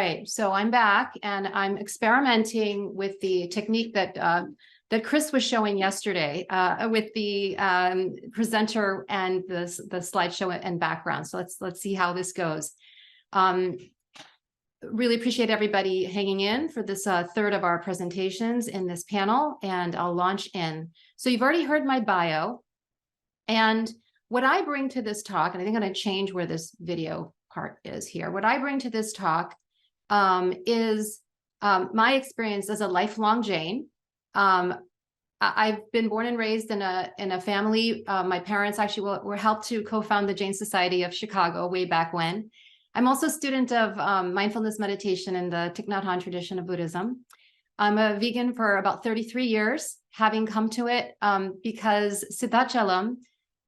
right, so I'm back and I'm experimenting with the technique that that Chris was showing yesterday with the presenter and the slideshow and background. So let's see how this goes. Really appreciate everybody hanging in for this third of our presentations in this panel, and I'll launch in. So you've already heard my bio, and what I bring to this talk, and I think I'm going to change where this video part is here. What I bring to this talk is my experience as a lifelong Jain. I've been born and raised in a family. My parents actually were helped to co-found the Jain Society of Chicago way back when. I'm also a student of mindfulness meditation in the Thich Nhat Hanh tradition of Buddhism. I'm a vegan for about 33 years, having come to it because Siddhachalam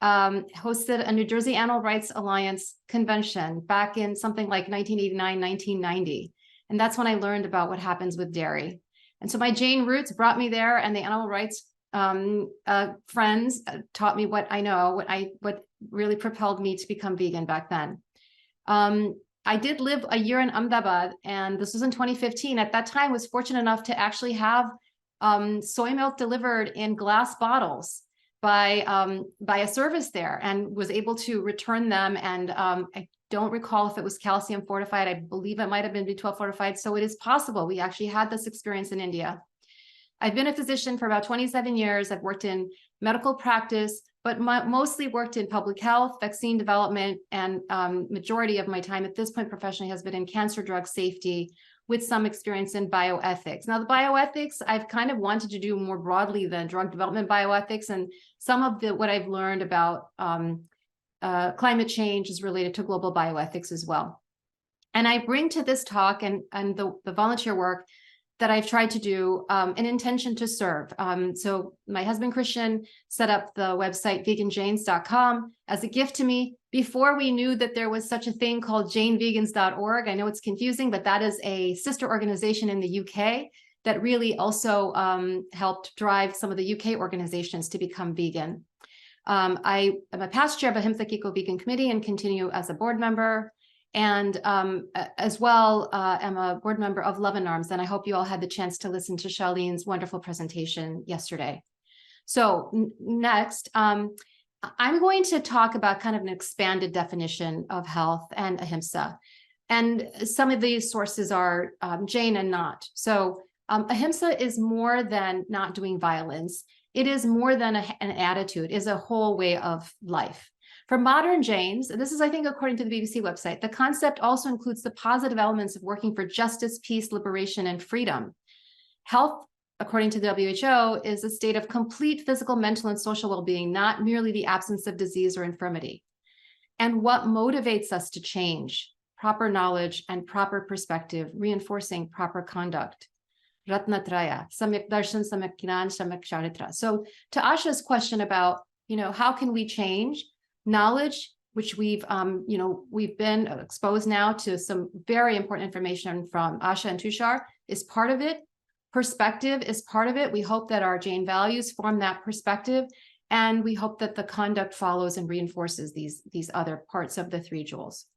hosted a New Jersey Animal Rights Alliance convention back in something like 1989, 1990. And that's when I learned about what happens with dairy. And so my Jain roots brought me there, and the animal rights friends taught me what I know, what really propelled me to become vegan back then. I did live a year in Ahmedabad, and this was in 2015. At that time, I was fortunate enough to actually have soy milk delivered in glass bottles by a service there, and was able to return them. And I don't recall if it was calcium fortified. I believe it might have been B12 fortified. So it is possible. We actually had this experience in India. I've been a physician for about 27 years. I've worked in medical practice, but mostly worked in public health, vaccine development, and majority of my time at this point professionally has been in cancer drug safety, with some experience in bioethics. Now, the bioethics, I've kind of wanted to do more broadly than drug development bioethics, and some of what I've learned about climate change is related to global bioethics as well. And I bring to this talk and the volunteer work that I've tried to do an intention to serve. So my husband, Christian, set up the website veganjains.com as a gift to me before we knew that there was such a thing called jainvegans.org. I know it's confusing, but that is a sister organization in the UK that really also helped drive some of the UK organizations to become vegan. I am a past chair of Ahimsa Vegan Committee and continue as a board member. And as well, I'm a board member of Love and Arms, and I hope you all had the chance to listen to Charlene's wonderful presentation yesterday. So next, I'm going to talk about kind of an expanded definition of health and Ahimsa. And some of these sources are Jain and not. So Ahimsa is more than not doing violence. It is more than an attitude, it is a whole way of life. For modern Jains, this is, I think, according to the BBC website, the concept also includes the positive elements of working for justice, peace, liberation, and freedom. Health, according to the WHO, is a state of complete physical, mental, and social well-being, not merely the absence of disease or infirmity. And what motivates us to change? Proper knowledge and proper perspective, reinforcing proper conduct. Ratnatraya, Samyak Darshan, Samyak Gyan, Samyak Charitra. So to Asha's question about, how can we change? Knowledge, which we've been exposed now to some very important information from Asha and Tushar, is part of it. Perspective is part of it. We hope that our Jain values form that perspective, and we hope that the conduct follows and reinforces these other parts of the three jewels.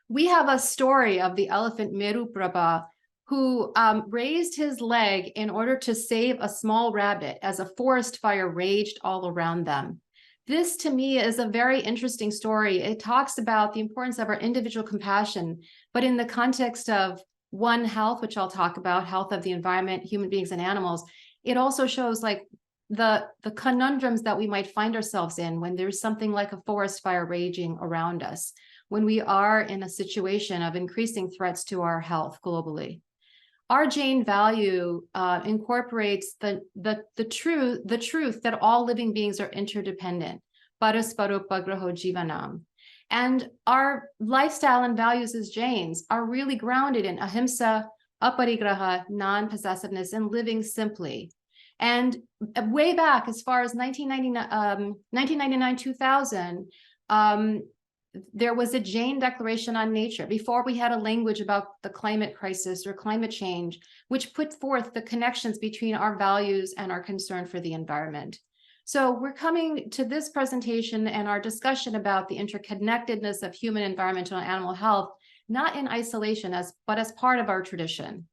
We have a story of the elephant Meru Prabha, who raised his leg in order to save a small rabbit as a forest fire raged all around them. This, to me, is a very interesting story. It talks about the importance of our individual compassion, but in the context of one, health, which I'll talk about, health of the environment, human beings, and animals. It also shows like the conundrums that we might find ourselves in when there's something like a forest fire raging around us, when we are in a situation of increasing threats to our health globally. Our Jain value incorporates the truth that all living beings are interdependent, parasparopagraho jivanam. And our lifestyle and values as Jains are really grounded in ahimsa, aparigraha, non-possessiveness, and living simply. And way back, as far as 1999, 2000, there was a Jain Declaration on Nature before we had a language about the climate crisis or climate change, which put forth the connections between our values and our concern for the environment. So we're coming to this presentation and our discussion about the interconnectedness of human, environmental, and animal health not in isolation, but as part of our tradition.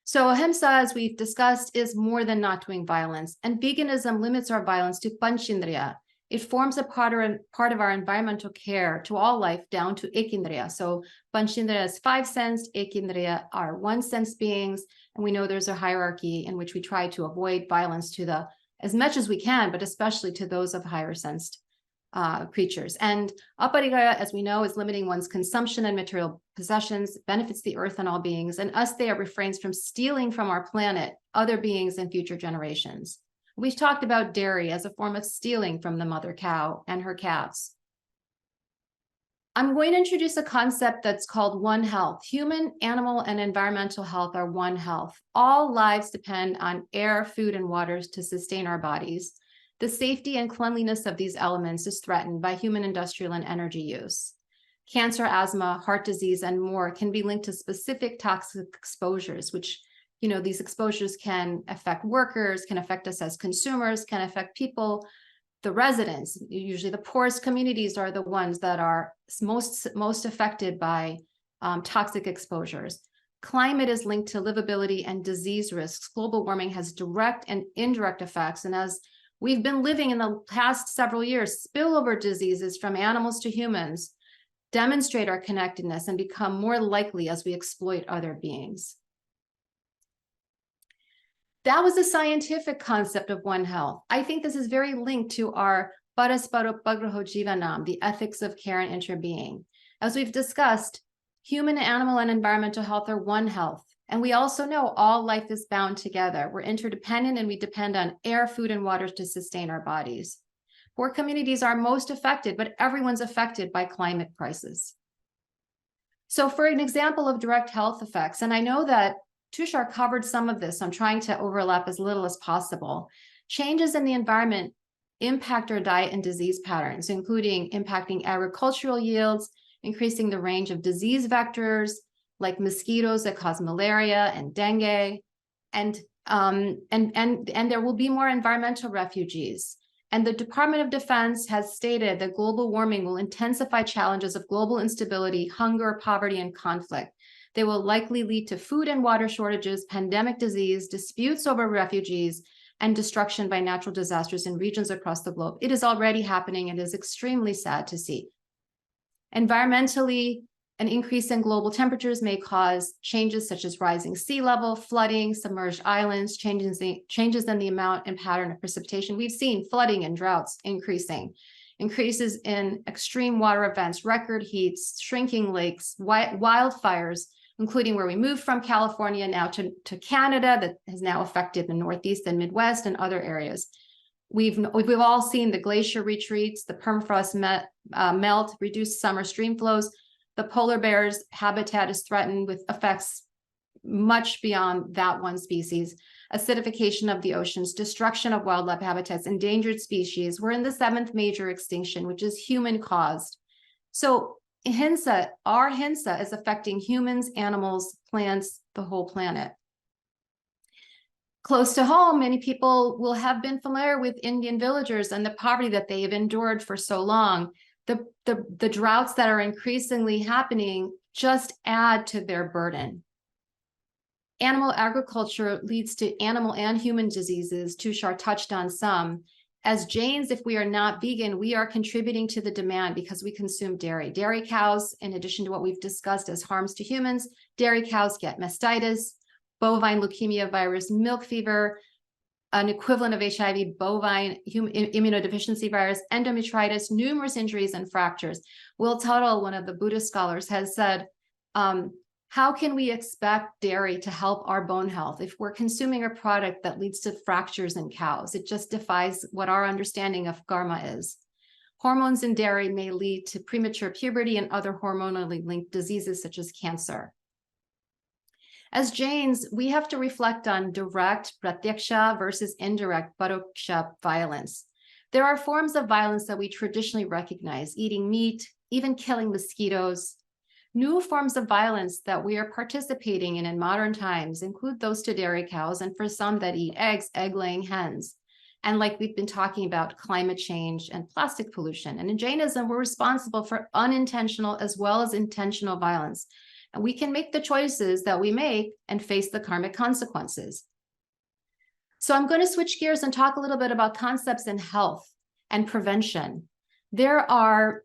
So ahiṃsā, as we've discussed, is more than not doing violence, and veganism limits our violence to pañcindriya. It forms a part of our environmental care to all life down to ekindriya. So pañcindriya is 5 sensed, ekindriya are 1 sense beings, and we know there's a hierarchy in which we try to avoid violence to as much as we can, but especially to those of higher sensed creatures. And aparigaya, as we know, is limiting one's consumption and material possessions, benefits the earth and all beings, and asteya refrains from stealing from our planet, other beings, and future generations. We've talked about dairy as a form of stealing from the mother cow and her calves. I'm going to introduce a concept that's called One Health. Human, animal, and environmental health are one health. All lives depend on air, food, and waters to sustain our bodies. The safety and cleanliness of these elements is threatened by human industrial and energy use. Cancer, asthma, heart disease, and more can be linked to specific toxic exposures, which, these exposures can affect workers, can affect us as consumers, can affect people, the residents. Usually the poorest communities are the ones that are most affected by toxic exposures. Climate is linked to livability and disease risks. Global warming has direct and indirect effects. And as we've been living in the past several years, spillover diseases from animals to humans demonstrate our connectedness and become more likely as we exploit other beings. That was the scientific concept of One Health. I think this is very linked to our Parasparopagraho Jivanam, the ethics of care and interbeing. As we've discussed, human, animal, and environmental health are one health. And we also know all life is bound together. We're interdependent and we depend on air, food, and water to sustain our bodies. Poor communities are most affected, but everyone's affected by climate crisis. So for an example of direct health effects, and I know that Tushar covered some of this, so I'm trying to overlap as little as possible. Changes in the environment impact our diet and disease patterns, including impacting agricultural yields, increasing the range of disease vectors like mosquitoes that cause malaria and dengue, and there will be more environmental refugees. And the Department of Defense has stated that global warming will intensify challenges of global instability, hunger, poverty, and conflict. They will likely lead to food and water shortages, pandemic disease, disputes over refugees, and destruction by natural disasters in regions across the globe. It is already happening and is extremely sad to see. Environmentally, an increase in global temperatures may cause changes such as rising sea level, flooding, submerged islands, changes in the amount and pattern of precipitation. We've seen flooding and droughts increasing. Increases in extreme water events, record heats, shrinking lakes, wildfires, including where we moved from California now to Canada, that has now affected the Northeast and Midwest and other areas. We've all seen the glacier retreats, the permafrost melt, reduced summer stream flows. The polar bear's habitat is threatened with effects much beyond that one species. Acidification of the oceans, destruction of wildlife habitats, endangered species. We're in the 7th major extinction, which is human caused. So our ahiṃsā is affecting humans, animals, plants, the whole planet. Close to home, many people will have been familiar with Indian villagers and the poverty that they have endured for so long. The droughts that are increasingly happening just add to their burden. Animal agriculture leads to animal and human diseases. Tushar touched on some. As Jains, if we are not vegan, we are contributing to the demand because we consume dairy. Dairy cows, in addition to what we've discussed as harms to humans, dairy cows get mastitis, bovine leukemia virus, milk fever, an equivalent of HIV, bovine immunodeficiency virus, endometritis, numerous injuries and fractures. Will Tuttle, one of the Buddhist scholars, has said, how can we expect dairy to help our bone health if we're consuming a product that leads to fractures in cows? It just defies what our understanding of karma is. Hormones in dairy may lead to premature puberty and other hormonally linked diseases such as cancer. As Jains, we have to reflect on direct pratyaksha versus indirect paroksha violence. There are forms of violence that we traditionally recognize, eating meat, even killing mosquitoes. New forms of violence that we are participating in modern times include those to dairy cows and for some that eat eggs, egg-laying hens. And like we've been talking about climate change and plastic pollution. And in Jainism, we're responsible for unintentional as well as intentional violence. And we can make the choices that we make and face the karmic consequences. So I'm going to switch gears and talk a little bit about concepts in health and prevention. There are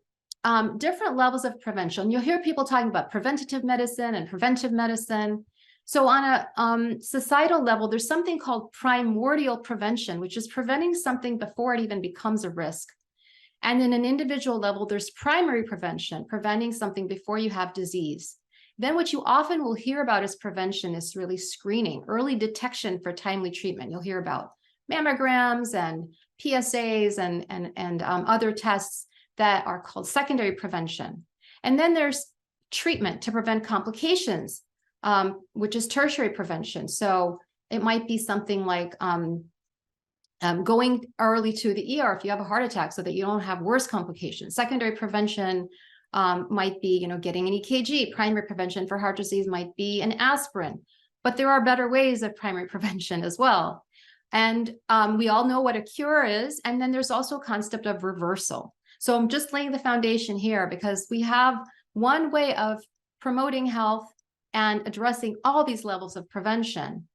different levels of prevention. You'll hear people talking about preventative medicine and preventive medicine. So on a societal level, there's something called primordial prevention, which is preventing something before it even becomes a risk. And in an individual level, there's primary prevention, preventing something before you have disease. Then what you often will hear about as prevention is really screening, early detection for timely treatment. You'll hear about mammograms and PSAs and other tests that are called secondary prevention. And then there's treatment to prevent complications, which is tertiary prevention. So it might be something like going early to the ER if you have a heart attack so that you don't have worse complications. Secondary prevention might be, getting an EKG. Primary prevention for heart disease might be an aspirin, but there are better ways of primary prevention as well. And we all know what a cure is. And then there's also a concept of reversal. So I'm just laying the foundation here because we have one way of promoting health and addressing all these levels of prevention.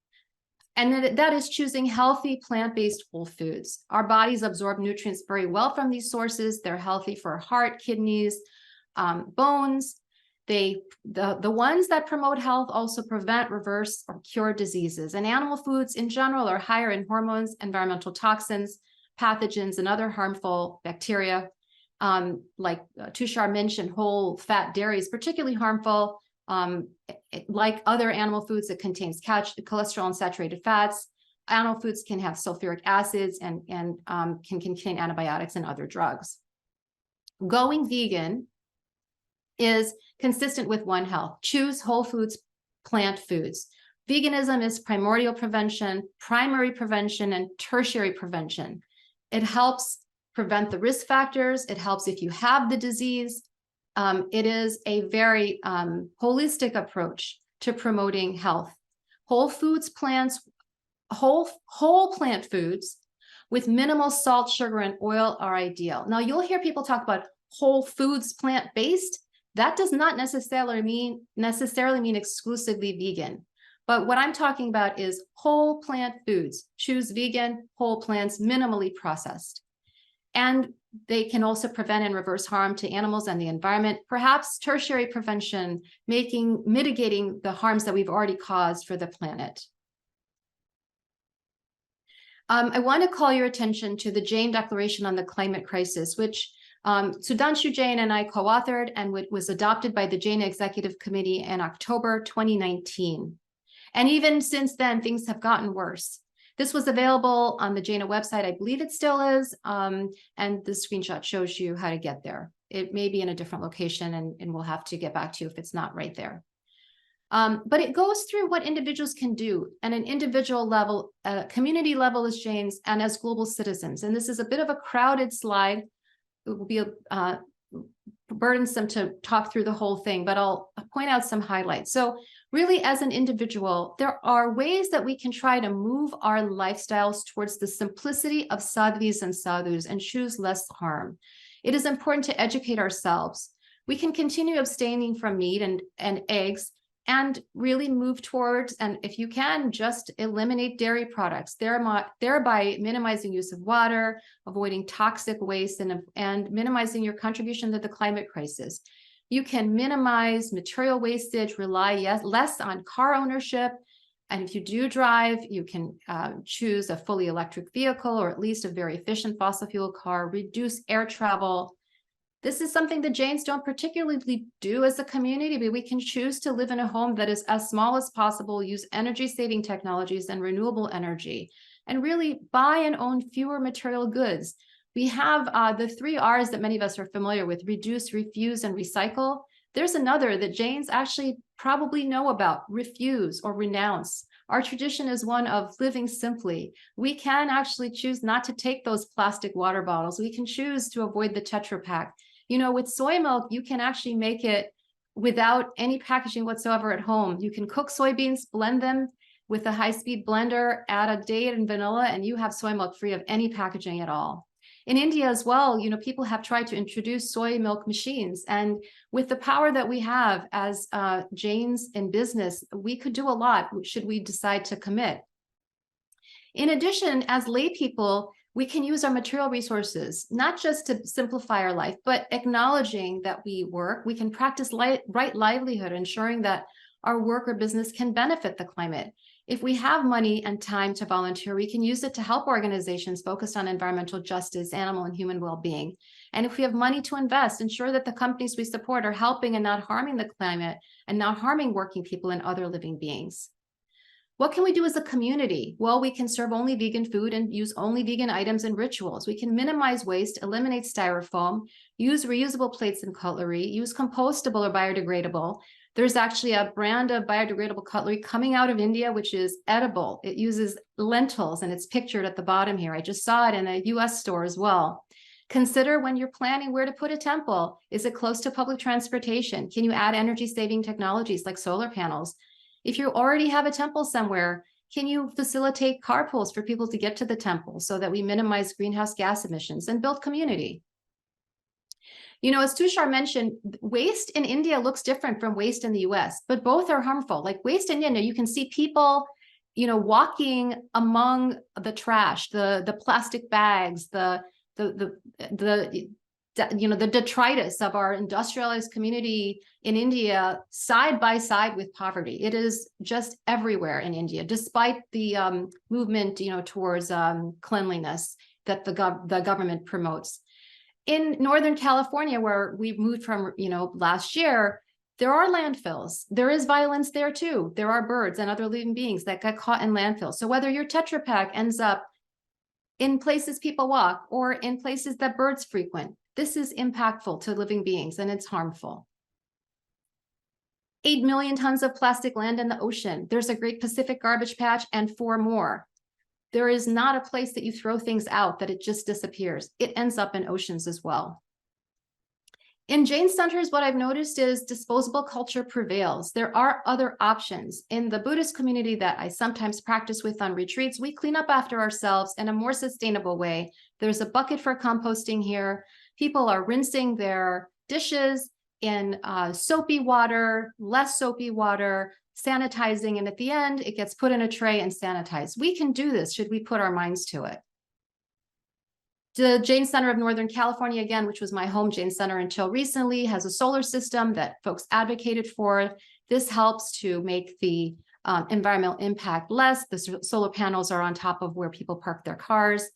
And that is choosing healthy plant-based whole foods. Our bodies absorb nutrients very well from these sources. They're healthy for heart, kidneys, bones. The ones that promote health also prevent, reverse, or cure diseases. And animal foods in general are higher in hormones, environmental toxins, pathogens, and other harmful bacteria. Like Tushar mentioned, whole fat dairy is particularly harmful. Like other animal foods, it contains cholesterol and saturated fats. Animal foods can have sulfuric acids and can contain antibiotics and other drugs. Going vegan is consistent with One Health. Choose whole foods, plant foods. Veganism is primordial prevention, primary prevention, and tertiary prevention. It helps prevent the risk factors. It helps if you have the disease. It is a very holistic approach to promoting health. Whole foods, plants, whole plant foods with minimal salt, sugar, and oil are ideal. Now you'll hear people talk about whole foods, plant-based. That does not necessarily mean exclusively vegan. But what I'm talking about is whole plant foods. Choose vegan, whole plants, minimally processed. And they can also prevent and reverse harm to animals and the environment. Perhaps tertiary prevention, mitigating the harms that we've already caused for the planet. I want to call your attention to the Jain Declaration on the Climate Crisis, which Sudhanshu Jain and I co-authored and was adopted by the Jain Executive Committee in October 2019. And even since then, things have gotten worse. This was available on the Jaina website. I believe it still is. And the screenshot shows you how to get there. It may be in a different location, and we'll have to get back to you if it's not right there. But it goes through what individuals can do at an individual level, community level as Jains, and as global citizens. And this is a bit of a crowded slide. It will be burdensome to talk through the whole thing, but I'll point out some highlights. So really, as an individual, there are ways that we can try to move our lifestyles towards the simplicity of sadhvis and sadhus and choose less harm. It is important to educate ourselves. We can continue abstaining from meat and eggs and really move towards, and if you can, just eliminate dairy products, thereby minimizing use of water, avoiding toxic waste, and minimizing your contribution to the climate crisis. You can minimize material wastage, rely less on car ownership, and if you do drive, you can choose a fully electric vehicle or at least a very efficient fossil fuel car, reduce air travel. This is something that Jains don't particularly do as a community, but we can choose to live in a home that is as small as possible, use energy-saving technologies and renewable energy, and really buy and own fewer material goods. We have the 3 R's that many of us are familiar with: reduce, refuse, and recycle. There's another that Jains actually probably know about: refuse or renounce. Our tradition is one of living simply. We can actually choose not to take those plastic water bottles. We can choose to avoid the Tetra Pak. With soy milk, you can actually make it without any packaging whatsoever at home. You can cook soybeans, blend them, with a high-speed blender, add a date and vanilla, and you have soy milk free of any packaging at all. In India as well, people have tried to introduce soy milk machines. And with the power that we have as Jains in business, we could do a lot should we decide to commit. In addition, as lay people, we can use our material resources, not just to simplify our life, but acknowledging that we work, we can practice right livelihood, ensuring that our work or business can benefit the climate. If we have money and time to volunteer, we can use it to help organizations focused on environmental justice, animal and human well-being. And if we have money to invest, ensure that the companies we support are helping and not harming the climate and not harming working people and other living beings. What can we do as a community? Well, we can serve only vegan food and use only vegan items and rituals. We can minimize waste, eliminate styrofoam, use reusable plates and cutlery, use compostable or biodegradable. There's actually a brand of biodegradable cutlery coming out of India, which is edible. It uses lentils, and it's pictured at the bottom here. I just saw it in a US store as well. Consider when you're planning where to put a temple. Is it close to public transportation? Can you add energy-saving technologies like solar panels? If you already have a temple somewhere, can you facilitate carpools for people to get to the temple so that we minimize greenhouse gas emissions and build community? As Tushar mentioned, waste in India looks different from waste in the US, but both are harmful. Like waste in India, you can see people, walking among the trash, the plastic bags, the detritus of our industrialized community in India side by side with poverty. It is just everywhere in India, despite the movement, towards cleanliness that the government promotes. In Northern California, where we moved from, last year, there are landfills. There is violence there too. There are birds and other living beings that get caught in landfills. So whether your Tetra Pak ends up in places people walk or in places that birds frequent, this is impactful to living beings and it's harmful. 8 million tons of plastic land in the ocean. There's a Great Pacific Garbage Patch and 4 more. There is not a place that you throw things out that it just disappears. It ends up in oceans as well. In Jain centers, what I've noticed is disposable culture prevails. There are other options. In the Buddhist community that I sometimes practice with on retreats, we clean up after ourselves in a more sustainable way. There's a bucket for composting here. People are rinsing their dishes in soapy water, less soapy water, sanitizing, and at the end, it gets put in a tray and sanitized. We can do this should we put our minds to it. The Jain Center of Northern California, again, which was my home Jain Center until recently, has a solar system that folks advocated for. This helps to make the environmental impact less. The solar panels are on top of where people park their cars.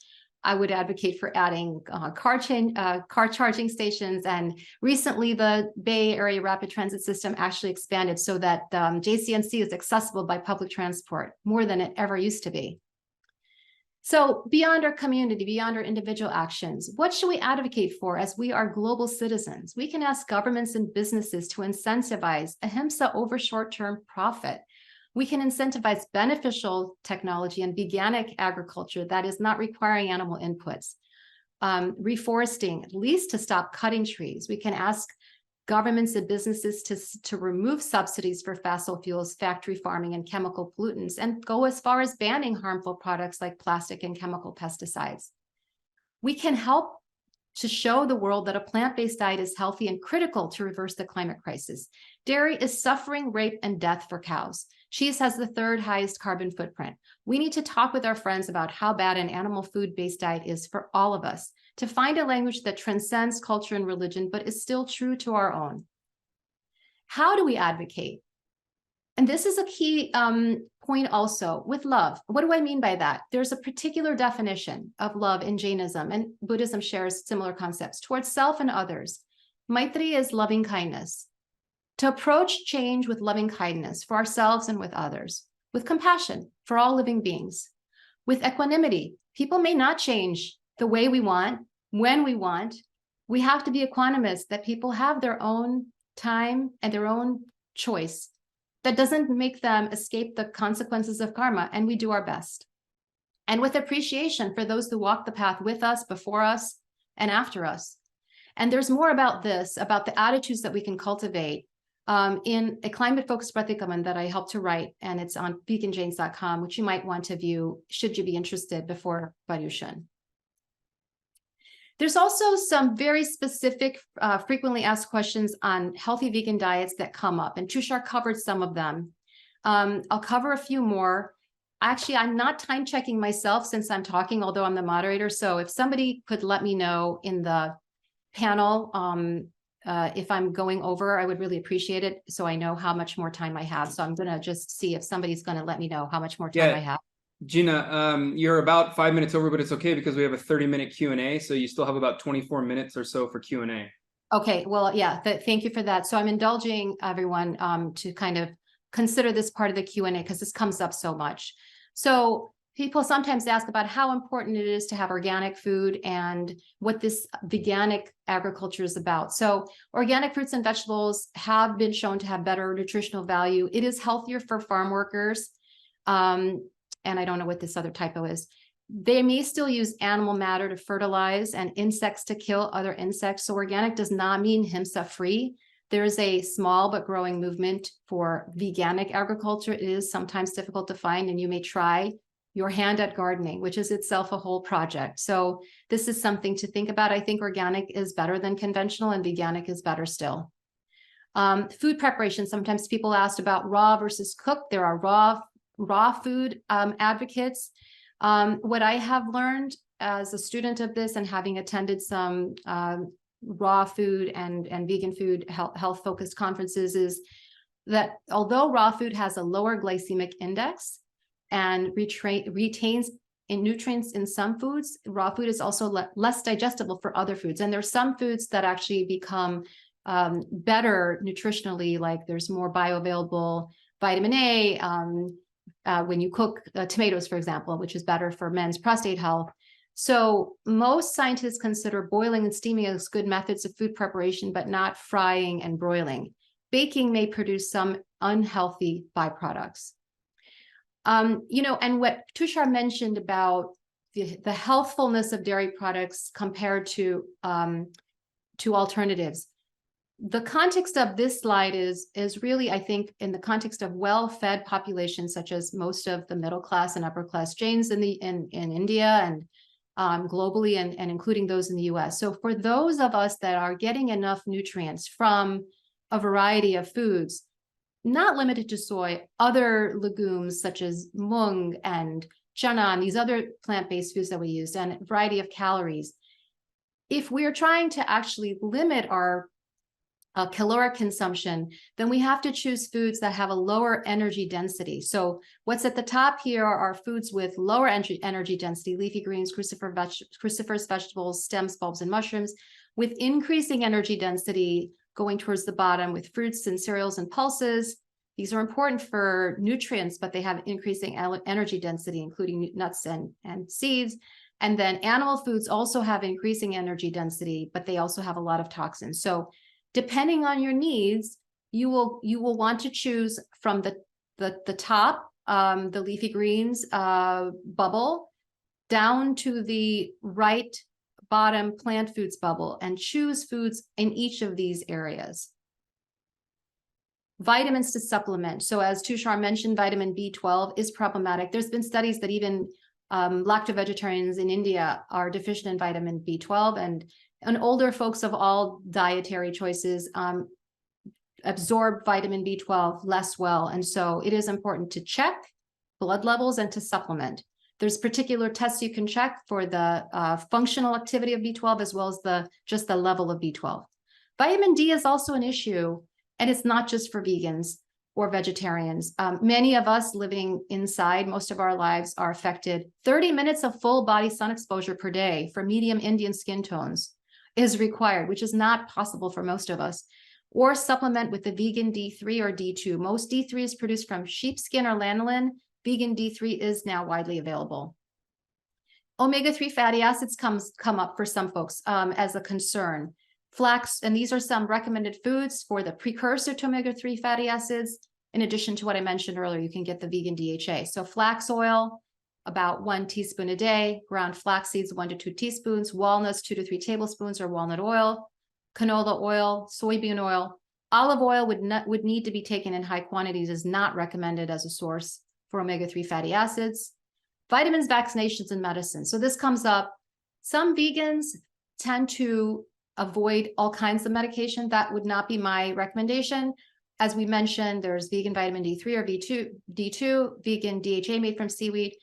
I would advocate for adding car charging stations. And recently, the Bay Area Rapid Transit System actually expanded so that JCNC is accessible by public transport more than it ever used to be. So beyond our community, beyond our individual actions, what should we advocate for as we are global citizens? We can ask governments and businesses to incentivize ahiṃsā over short-term profit. We can incentivize beneficial technology and veganic agriculture that is not requiring animal inputs. Reforesting, at least to stop cutting trees. We can ask governments and businesses to remove subsidies for fossil fuels, factory farming, and chemical pollutants, and go as far as banning harmful products like plastic and chemical pesticides. We can help to show the world that a plant-based diet is healthy and critical to reverse the climate crisis. Dairy is suffering, rape, and death for cows. Cheese has the 3rd highest carbon footprint. We need to talk with our friends about how bad an animal food-based diet is for all of us, to find a language that transcends culture and religion, but is still true to our own. How do we advocate? And this is a key point also with love. What do I mean by that? There's a particular definition of love in Jainism, and Buddhism shares similar concepts towards self and others. Maitri is loving kindness. To approach change with loving kindness for ourselves and with others, with compassion for all living beings, with equanimity. People may not change the way we want, when we want. We have to be equanimous that people have their own time and their own choice. That doesn't make them escape the consequences of karma, and we do our best. And with appreciation for those who walk the path with us, before us, and after us. And there's more about this, about the attitudes that we can cultivate in a climate-focused pratikraman that I helped to write, and it's on veganjains.com, which you might want to view should you be interested before Paryushan. There's also some very specific, frequently asked questions on healthy vegan diets that come up, and Tushar covered some of them. I'll cover a few more. Actually, I'm not time checking myself since I'm talking, although I'm the moderator. So if somebody could let me know in the panel if I'm going over, I would really appreciate it, so I know how much more time I have. So I'm going to just see if somebody's going to let me know how much more time I have. Gina, you're about 5 minutes over, but it's okay because we have a 30-minute Q&A, so you still have about 24 minutes or so for Q&A. Okay, well, yeah, thank you for that. So I'm indulging everyone to kind of consider this part of the Q&A because this comes up so much. So people sometimes ask about how important it is to have organic food and what this veganic agriculture is about. So organic fruits and vegetables have been shown to have better nutritional value. It is healthier for farm workers. And I don't know what this other typo is. They may still use animal matter to fertilize and insects to kill other insects. So organic does not mean ahiṃsā free. There is a small but growing movement for veganic agriculture. It is sometimes difficult to find, and you may try your hand at gardening, which is itself a whole project. So this is something to think about. I think organic is better than conventional, and veganic is better still. Food preparation. Sometimes people asked about raw versus cooked. There are raw food advocates. What I have learned as a student of this and having attended some raw food and vegan food health focused conferences is that although raw food has a lower glycemic index and retains nutrients in some foods, raw food is also less digestible for other foods. And there's some foods that actually become better nutritionally, like there's more bioavailable vitamin A, when you cook tomatoes, for example, which is better for men's prostate health. So most scientists consider boiling and steaming as good methods of food preparation, but not frying and broiling. Baking may produce some unhealthy byproducts. And what Tushar mentioned about the healthfulness of dairy products compared to alternatives. The context of this slide is really, I think, in the context of well-fed populations, such as most of the middle class and upper class Jains in India and globally, and including those in the US. So for those of us that are getting enough nutrients from a variety of foods, not limited to soy, other legumes such as mung and chana and these other plant-based foods that we use, and a variety of calories. If we're trying to actually limit our caloric consumption, then we have to choose foods that have a lower energy density. So what's at the top here are foods with lower energy density: leafy greens, cruciferous vegetables, stems, bulbs, and mushrooms, with increasing energy density going towards the bottom with fruits and cereals and pulses. These are important for nutrients, but they have increasing energy density, including nuts and seeds. And then animal foods also have increasing energy density, but they also have a lot of toxins. So depending on your needs, you will want to choose from the top, the leafy greens bubble, down to the right bottom plant foods bubble, and choose foods in each of these areas. Vitamins to supplement. So as Tushar mentioned, vitamin B12 is problematic. There's been studies that even lacto-vegetarians in India are deficient in vitamin B12, and older folks of all dietary choices absorb vitamin B12 less well. And so it is important to check blood levels and to supplement. There's particular tests you can check for the functional activity of B12 as well as just the level of B12. Vitamin D is also an issue, and it's not just for vegans or vegetarians. Many of us living inside most of our lives are affected. 30 minutes of full body sun exposure per day for medium Indian skin tones is required, which is not possible for most of us. Or supplement with the vegan D3 or D2. Most D3 is produced from sheepskin or lanolin. Vegan D3 is now widely available. Omega-3 fatty acids come up for some folks as a concern. Flax, and these are some recommended foods for the precursor to omega-3 fatty acids. In addition to what I mentioned earlier, you can get the vegan DHA. So flax oil, about 1 teaspoon a day, ground flax seeds, 1 to 2 teaspoons, walnuts, 2 to 3 tablespoons, or walnut oil, canola oil, soybean oil, Olive oil would need to be taken in high quantities, is not recommended as a source for omega-3 fatty acids. Vitamins, vaccinations, and medicine. So this comes up. Some vegans tend to avoid all kinds of medication. That would not be my recommendation. As we mentioned, there's vegan vitamin D3 or D2, vegan DHA made from seaweed.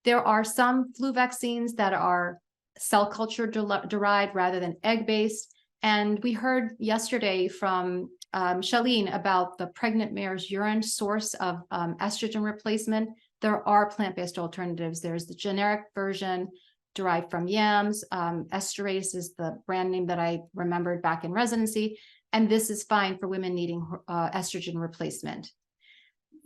There are some flu vaccines that are cell culture derived rather than egg-based. And we heard yesterday from Shaleen about the pregnant mare's urine source of estrogen replacement. There are plant-based alternatives. There's the generic version derived from yams. Esterase is the brand name that I remembered back in residency. And this is fine for women needing estrogen replacement.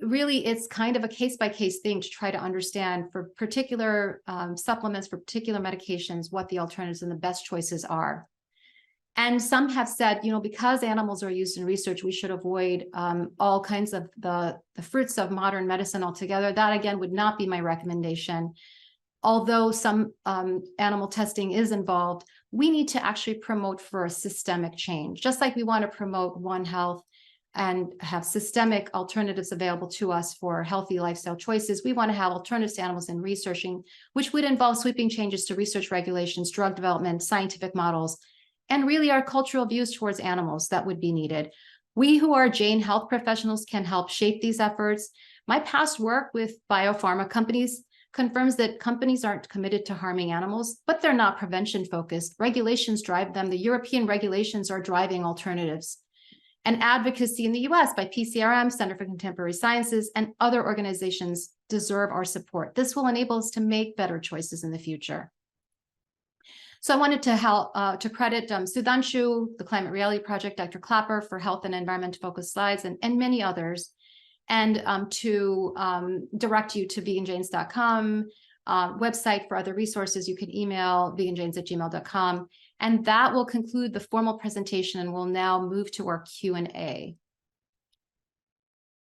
Really, it's kind of a case-by-case thing to try to understand for particular supplements, for particular medications, what the alternatives and the best choices are. And some have said, because animals are used in research, we should avoid all kinds of the fruits of modern medicine altogether. That, again, would not be my recommendation. Although some animal testing is involved, we need to actually promote for a systemic change. Just like we want to promote One Health and have systemic alternatives available to us for healthy lifestyle choices, we want to have alternatives to animals in researching, which would involve sweeping changes to research regulations, drug development, scientific models, and really our cultural views towards animals that would be needed. We who are Jain health professionals can help shape these efforts. My past work with biopharma companies confirms that companies aren't committed to harming animals, but they're not prevention focused. Regulations drive them. The European regulations are driving alternatives. And advocacy in the US by PCRM, Center for Contemporary Sciences, and other organizations deserve our support. This will enable us to make better choices in the future. So I wanted to help to credit Sudhanshu, the Climate Reality Project, Dr. Clapper for health and environment focused slides, and many others, and to direct you to veganjains.com website for other resources. You can email veganjains@gmail.com, and that will conclude the formal presentation, and we'll now move to our Q&A.